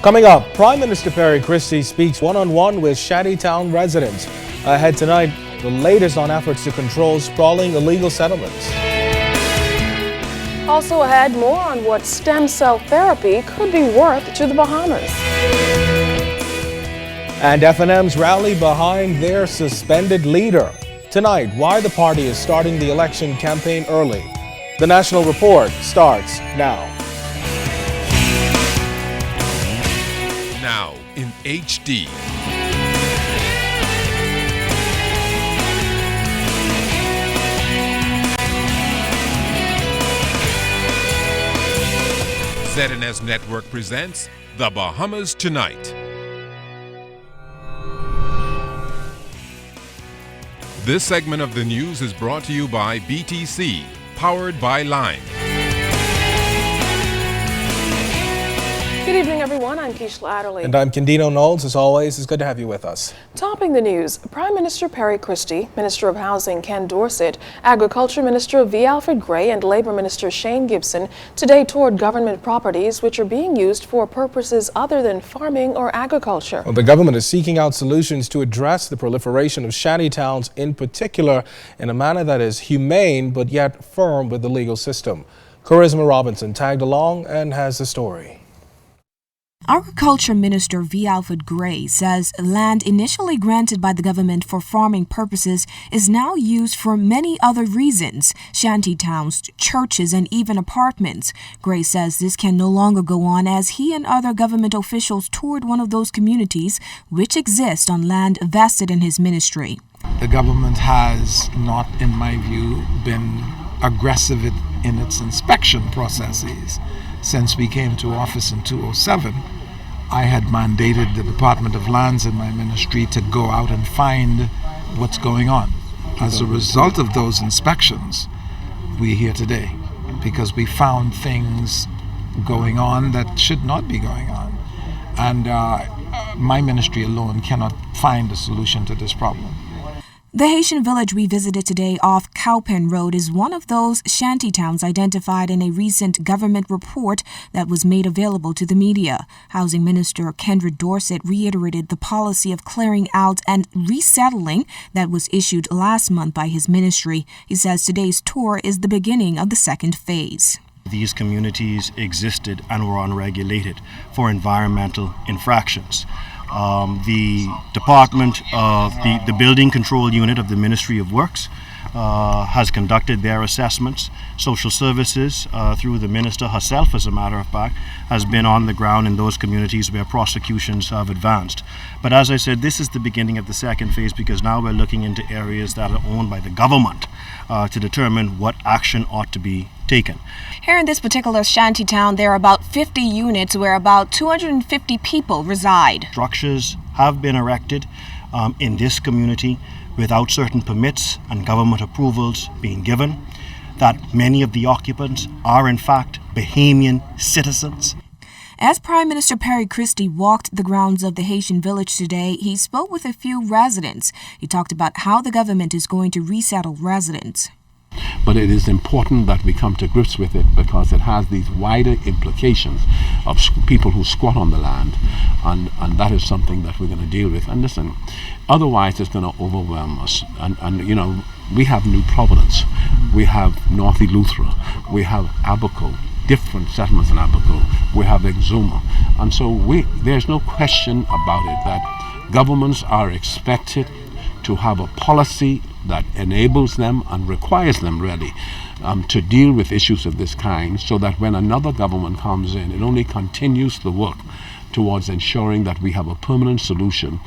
Coming up, Prime Minister Perry Christie speaks one-on-one with Shantytown residents. Ahead tonight, the latest on efforts to control sprawling illegal settlements. Also ahead, more on what stem cell therapy could be worth to the Bahamas. And F&M's rally behind their suspended leader. Tonight, why the party is starting the election campaign early. The National Report starts now. Now in HD. ZNS Network presents The Bahamas Tonight. This segment of the news is brought to you by BTC, powered by Lime. Good evening, everyone. I'm Keishla Adderley. And I'm Candino Knowles. As always, it's good to have you with us. Topping the news, Prime Minister Perry Christie, Minister of Housing Ken Dorset, Agriculture Minister V. Alfred Gray, and Labor Minister Shane Gibson today toured government properties which are being used for purposes other than farming or agriculture. Well, the government is seeking out solutions to address the proliferation of shantytowns in particular in a manner that is humane but yet firm with the legal system. Charisma Robinson tagged along and has the story. Agriculture Minister V. Alfred Gray says land initially granted by the government for farming purposes is now used for many other reasons, shantytowns, churches, and even apartments. Gray says this can no longer go on as he and other government officials toured one of those communities which exist on land vested in his ministry. The government has not, in my view, been aggressive in its inspection processes. Since we came to office in 2007, I had mandated the Department of Lands in my ministry to go out and find what's going on. As a result of those inspections, we're here today because we found things going on that should not be going on. And my ministry alone cannot find a solution to this problem. The Haitian village we visited today off Cowpen Road is one of those shantytowns identified in a recent government report that was made available to the media. Housing Minister Kendra Dorset reiterated the policy of clearing out and resettling that was issued last month by his ministry. He says today's tour is the beginning of the second phase. These communities existed and were unregulated for environmental infractions. The Department of the Building Control Unit of the Ministry of Works has conducted their assessments. Social Services, through the Minister herself, as a matter of fact, has been on the ground in those communities where prosecutions have advanced. But as I said, this is the beginning of the second phase because now we're looking into areas that are owned by the government to determine what action ought to be taken. Here in this particular shantytown, there are about 50 units where about 250 people reside. Structures have been erected in this community without certain permits and government approvals being given, that many of the occupants are in fact Bahamian citizens. As Prime Minister Perry Christie walked the grounds of the Haitian village today, he spoke with a few residents. He talked about how the government is going to resettle residents. But it is important that we come to grips with it because it has these wider implications of people who squat on the land, and that is something that we're going to deal with. And listen, otherwise it's going to overwhelm us. And you know, we have New Providence, we have North Eleuthera, we have Abaco, different settlements in Abaco, we have Exuma. And so there's no question about it that governments are expected to have a policy that enables them and requires them really to deal with issues of this kind, so that when another government comes in, it only continues the work towards ensuring that we have a permanent solution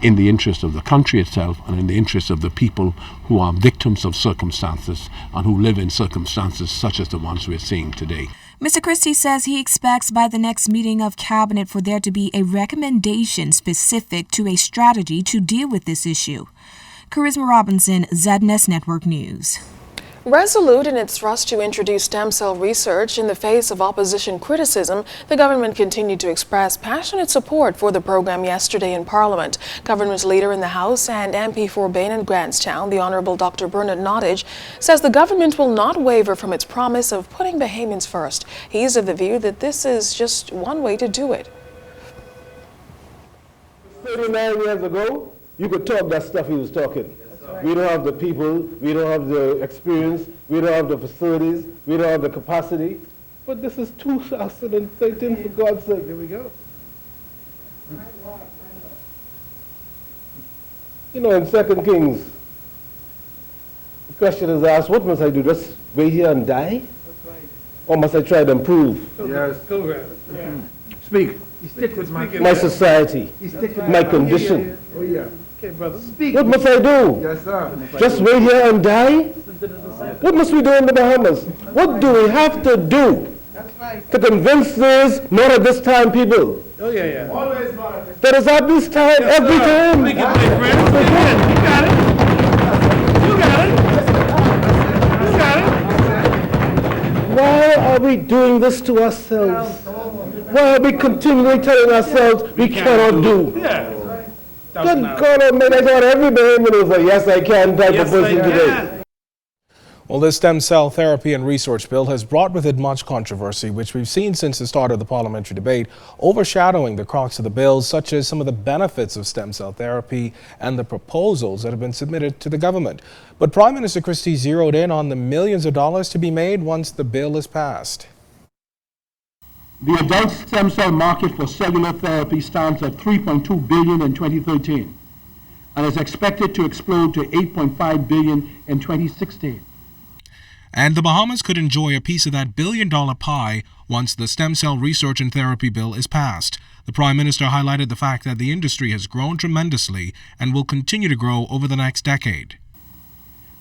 in the interest of the country itself and in the interest of the people who are victims of circumstances and who live in circumstances such as the ones we're seeing today. Mr. Christie says he expects by the next meeting of Cabinet for there to be a recommendation specific to a strategy to deal with this issue. Charisma Robinson, ZNS Network News. Resolute in its thrust to introduce stem cell research in the face of opposition criticism, the government continued to express passionate support for the program yesterday in Parliament. Government Leader in the House and MP for Bain and Grantstown, the Honourable Dr. Bernard Nottage, says the government will not waver from its promise of putting Bahamians first. He's of the view that this is just one way to do it. 39 years ago, you could talk that stuff he was talking. We don't have the people, we don't have the experience, we don't have the facilities, we don't have the capacity. But this is 2013, for God's sake. Here we go. You know, in 2 Kings, the question is asked, what must I do? Just wait here and die? Or must I try to improve? Yes. Speak. You stick with my society, my condition. Oh, yeah. Okay, brother. Speak. What must I do? Yes, sir. Just wait here and die? What must we do in the Bahamas? What do we have to do to convince these not at this time people? Oh, yeah, yeah. Always not. That is at this time, yes, every time. Speak it, my friend. You got it. You got it. You got it. Why are we doing this to ourselves? Why are we continually telling ourselves we cannot do? Yeah. Good God Almighty, I thought every Bahamian was a yes I can type of person today. Well, this stem cell therapy and research bill has brought with it much controversy, which we've seen since the start of the parliamentary debate, overshadowing the crux of the bill, such as some of the benefits of stem cell therapy and the proposals that have been submitted to the government. But Prime Minister Christie zeroed in on the millions of dollars to be made once the bill is passed. The adult stem cell market for cellular therapy stands at $3.2 billion in 2013 and is expected to explode to $8.5 billion in 2016. And the Bahamas could enjoy a piece of that billion-dollar pie once the stem cell research and therapy bill is passed. The Prime Minister highlighted the fact that the industry has grown tremendously and will continue to grow over the next decade.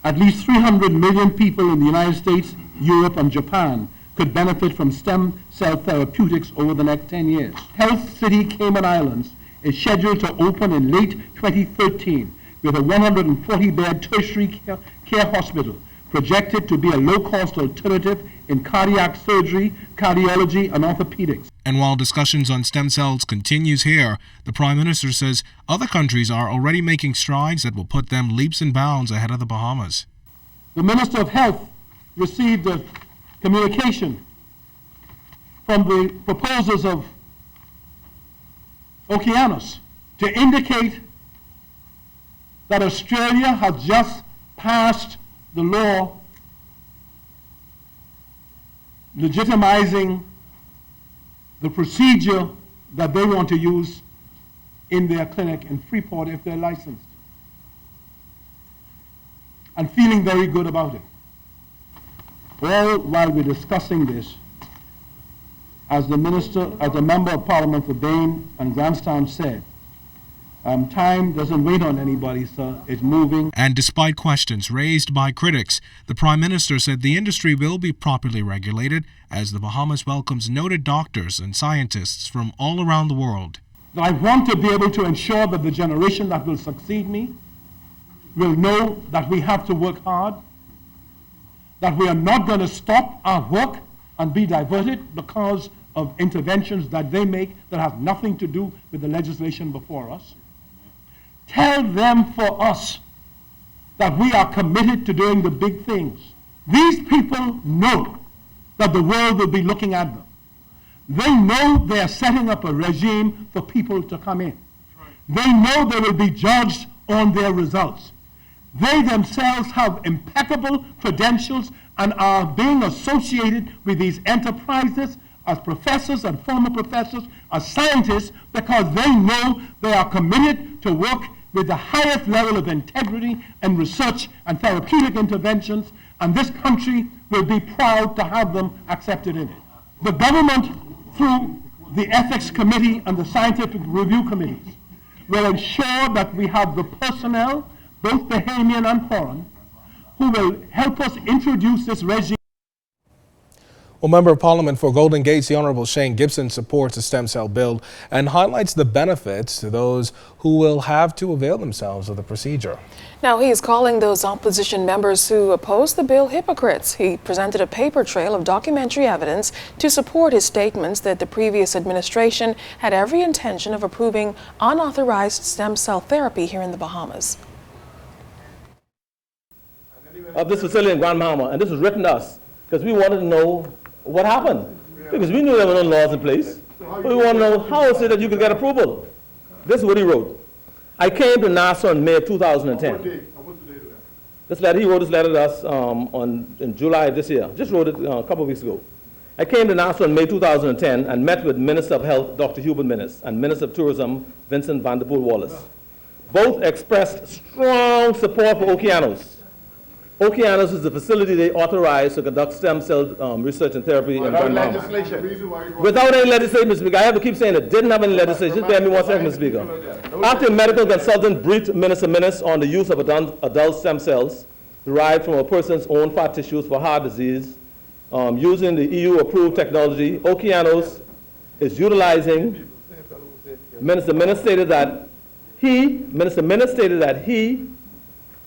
At least 300 million people in the United States, Europe, and Japan could benefit from stem cell therapeutics over the next 10 years. Health City Cayman Islands is scheduled to open in late 2013 with a 140-bed tertiary care hospital projected to be a low-cost alternative in cardiac surgery, cardiology, and orthopedics. And while discussions on stem cells continues here, the Prime Minister says other countries are already making strides that will put them leaps and bounds ahead of the Bahamas. The Minister of Health received a communication from the proposers of Oceanus to indicate that Australia has just passed the law legitimizing the procedure that they want to use in their clinic in Freeport if they're licensed, and feeling very good about it. All while we're discussing this, as the Member of Parliament for Bain and Grandstand said, time doesn't wait on anybody, sir. It's moving. And despite questions raised by critics, the Prime Minister said the industry will be properly regulated as the Bahamas welcomes noted doctors and scientists from all around the world. I want to be able to ensure that the generation that will succeed me will know that we have to work hard, that we are not going to stop our work and be diverted because of interventions that they make that have nothing to do with the legislation before us. Tell them for us that we are committed to doing the big things. These people know that the world will be looking at them. They know they are setting up a regime for people to come in. They know they will be judged on their results. They themselves have impeccable credentials and are being associated with these enterprises as professors and former professors, as scientists, because they know they are committed to work with the highest level of integrity and research and therapeutic interventions, and this country will be proud to have them accepted in it. The government, through the Ethics Committee and the Scientific Review Committees, will ensure that we have the personnel, both Bahamian and foreign, who will help us introduce this regime. Well, Member of Parliament for Golden Gates, the Honourable Shane Gibson, supports the stem cell bill and highlights the benefits to those who will have to avail themselves of the procedure. Now, he is calling those opposition members who oppose the bill hypocrites. He presented a paper trail of documentary evidence to support his statements that the previous administration had every intention of approving unauthorized stem cell therapy here in the Bahamas. Of this Sicilian grandmama, and this was written to us because we wanted to know what happened, because we knew there were no laws in place, but we want to know how is it that you could get approval. This is what he wrote. I came to NASA in May of 2010. What's the date of that? This letter, he wrote this letter to us in July of this year. Just wrote it a couple of weeks ago. I came to NASA in May 2010 and met with Minister of Health, Dr. Hubert Minnis, and Minister of Tourism, Vincent Vanderpool Wallace. Both expressed strong support for Okeanos. Okeanos is the facility they authorized to conduct stem cell research and therapy in Without Guatemala. legislation. Without any legislation, Mr. Speaker. I have to keep saying it didn't have any legislation. Just bear me 1 second, Mr. Speaker. After a medical consultant briefed Minister Minnis on the use of adult stem cells derived from a person's own fat tissues for heart disease, using the EU-approved technology, Okeanos is utilizing. Minister Minnis stated that he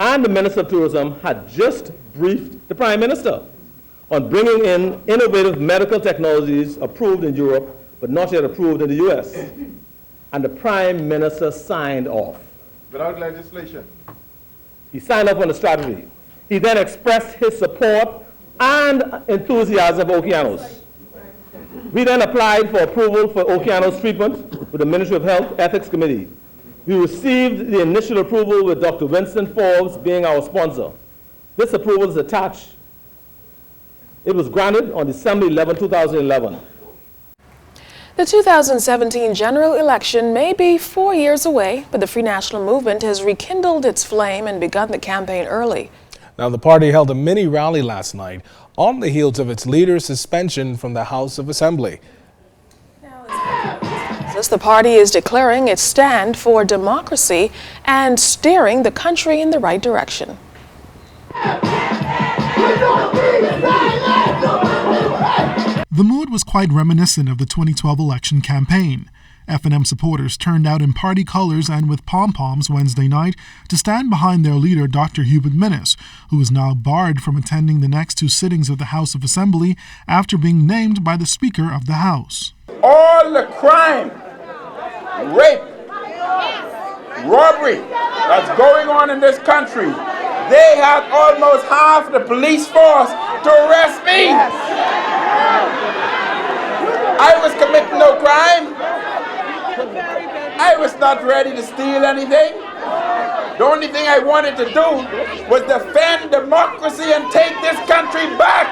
and the Minister of Tourism had just briefed the Prime Minister on bringing in innovative medical technologies approved in Europe, but not yet approved in the US. And the Prime Minister signed off. Without legislation. He signed up on the strategy. He then expressed his support and enthusiasm for Okeanos. We then applied for approval for Okeanos treatment with the Ministry of Health Ethics Committee. We received the initial approval with Dr. Winston Forbes being our sponsor. This approval is attached. It was granted on December 11, 2011. The 2017 general election may be 4 years away, but the Free National Movement has rekindled its flame and begun the campaign early. Now, the party held a mini rally last night on the heels of its leader's suspension from the House of Assembly. The party is declaring its stand for democracy and steering the country in the right direction. The mood was quite reminiscent of the 2012 election campaign. F&M supporters turned out in party colors and with pom-poms Wednesday night to stand behind their leader, Dr. Hubert Minnis, who is now barred from attending the next 2 sittings of the House of Assembly after being named by the Speaker of the House. All the crime, rape, robbery that's going on in this country, they had almost half the police force to arrest me. I was committing no crime. I was not ready to steal anything. The only thing I wanted to do was defend democracy and take this country back.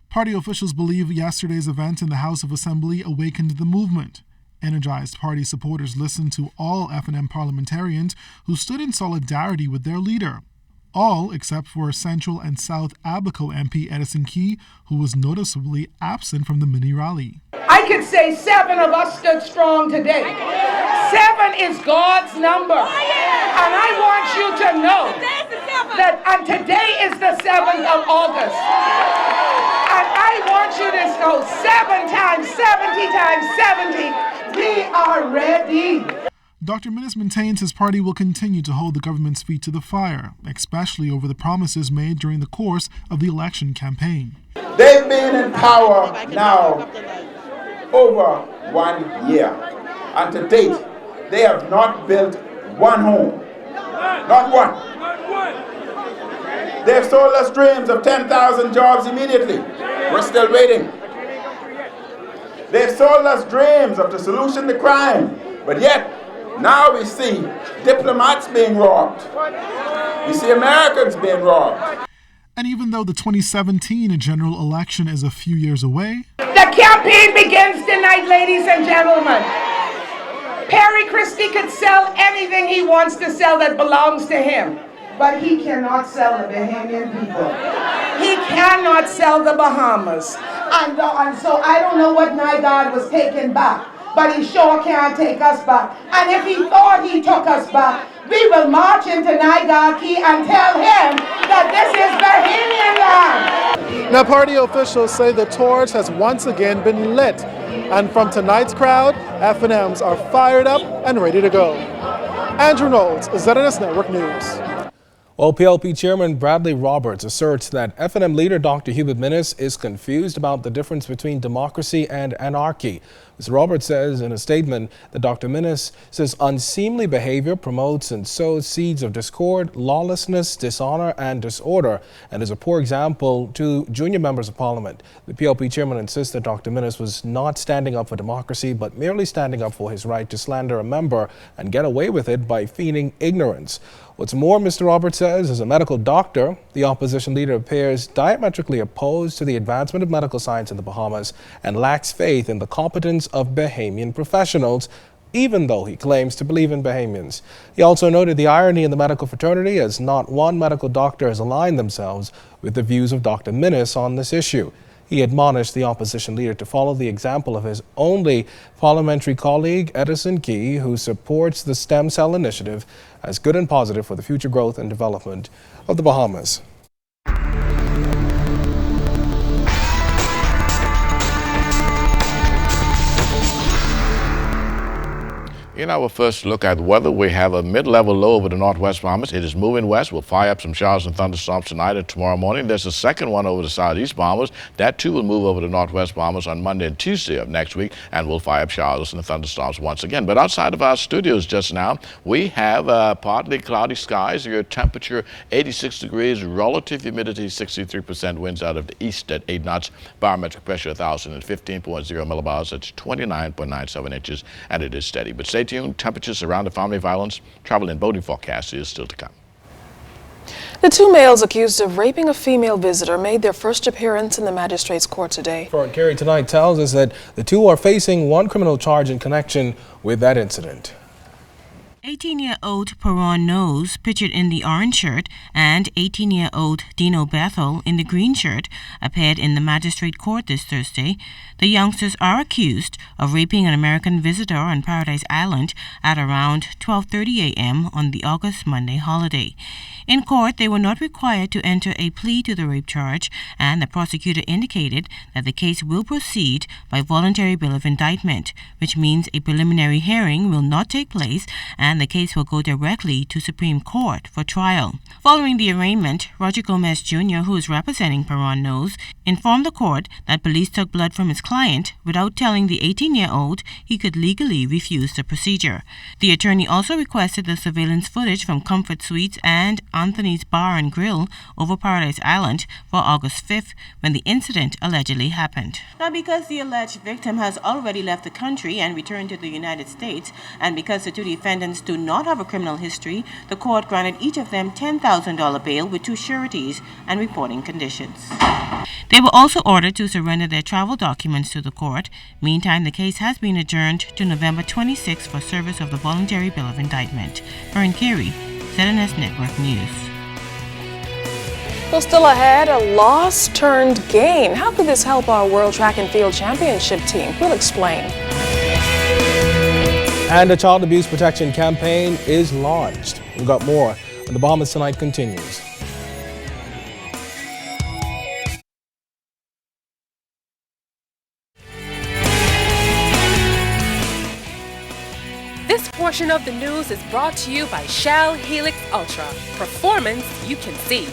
Party officials believe yesterday's event in the House of Assembly awakened the movement. Energized party supporters listened to all F&M parliamentarians who stood in solidarity with their leader. All except for Central and South Abaco MP Edison Key, who was noticeably absent from the mini rally. I could say 7 of us stood strong today. 7 is God's number. And I want you to know that today is the 7th of August. And I want you to know 7 times 70 times 70, we are ready. Dr. Minnis maintains his party will continue to hold the government's feet to the fire, especially over the promises made during the course of the election campaign. They've been in power now over 1 year, and to date, they have not built one home. Not one. They've sold us dreams of 10,000 jobs immediately. We're still waiting. They've sold us dreams of the solution to crime, but yet, now we see diplomats being robbed. We see Americans being robbed. And even though the 2017 general election is a few years away, the campaign begins tonight, ladies and gentlemen. Perry Christie could sell anything he wants to sell that belongs to him, but he cannot sell the Bahamian people. He cannot sell the Bahamas. And so I don't know what NIGOD was taken back, but he sure can't take us back. And if he thought he took us back, we will march into NIGOD Key and tell him that this is Bahamian land. Now, party officials say the torch has once again been lit. And from tonight's crowd, F&Ms are fired up and ready to go. Andrew Knowles, ZNS Network News. Well, PLP Chairman Bradley Roberts asserts that FNM leader Dr. Hubert Minnis is confused about the difference between democracy and anarchy. Mr. Roberts says in a statement that Dr. Minnis says unseemly behavior promotes and sows seeds of discord, lawlessness, dishonor, and disorder, and is a poor example to junior members of Parliament. The PLP chairman insists that Dr. Minnis was not standing up for democracy, but merely standing up for his right to slander a member and get away with it by feigning ignorance. What's more, Mr. Roberts says, as a medical doctor, the opposition leader appears diametrically opposed to the advancement of medical science in the Bahamas and lacks faith in the competence of Bahamian professionals, even though he claims to believe in Bahamians. He also noted the irony in the medical fraternity, as not one medical doctor has aligned themselves with the views of Dr. Minnis on this issue. He admonished the opposition leader to follow the example of his only parliamentary colleague, Edison Key, who supports the stem cell initiative as good and positive for the future growth and development of the Bahamas. In our first look at weather, we have a mid-level low over the northwest Bahamas. It is moving west. We'll fire up some showers and thunderstorms tonight and tomorrow morning. There's a second one over the southeast Bahamas. That too will move over the northwest Bahamas on Monday and Tuesday of next week, and we'll fire up showers and thunderstorms once again. But outside of our studios just now, we have partly cloudy skies. Your temperature 86 degrees, relative humidity 63%, winds out of the east at 8 knots, barometric pressure 1,015.0 millibars. That's 29.97 inches, and it is steady. But stay tuned. Temperatures around the family violence, travel and boating forecast is still to come. The two males accused of raping a female visitor made their first appearance in the magistrate's court today. Fort Carey tonight tells us that the two are facing one criminal charge in connection with that incident. 18-year-old Peron Nose, pictured in the orange shirt, and 18-year-old Dino Bethel in the green shirt, appeared in the magistrate court this Thursday. The youngsters are accused of raping an American visitor on Paradise Island at around 12:30 a.m. on the August Monday holiday. In court, they were not required to enter a plea to the rape charge, and the prosecutor indicated that the case will proceed by voluntary bill of indictment, which means a preliminary hearing will not take place and the case will go directly to Supreme Court for trial. Following the arraignment, Roger Gomez Jr., who is representing Peron Nose, informed the court that police took blood from his client without telling the 18-year-old he could legally refuse the procedure. The attorney also requested the surveillance footage from Comfort Suites and Anthony's Bar and Grill over Paradise Island for August 5th, when the incident allegedly happened. Now, because the alleged victim has already left the country and returned to the United States, and because the two defendants do not have a criminal history, the court granted each of them $10,000 bail with 2 sureties and reporting conditions. They were also ordered to surrender their travel documents to the court. Meantime, the case has been adjourned to November 26 for service of the voluntary bill of indictment. Fern Carey, ZNS Network News. Well, still ahead, a loss turned gain. How could this help our World Track and Field Championship team? We'll explain. And a child abuse protection campaign is launched. We've got more when the Bahamas Tonight continues. This portion of the news is brought to you by Shell Helix Ultra. Performance you can see.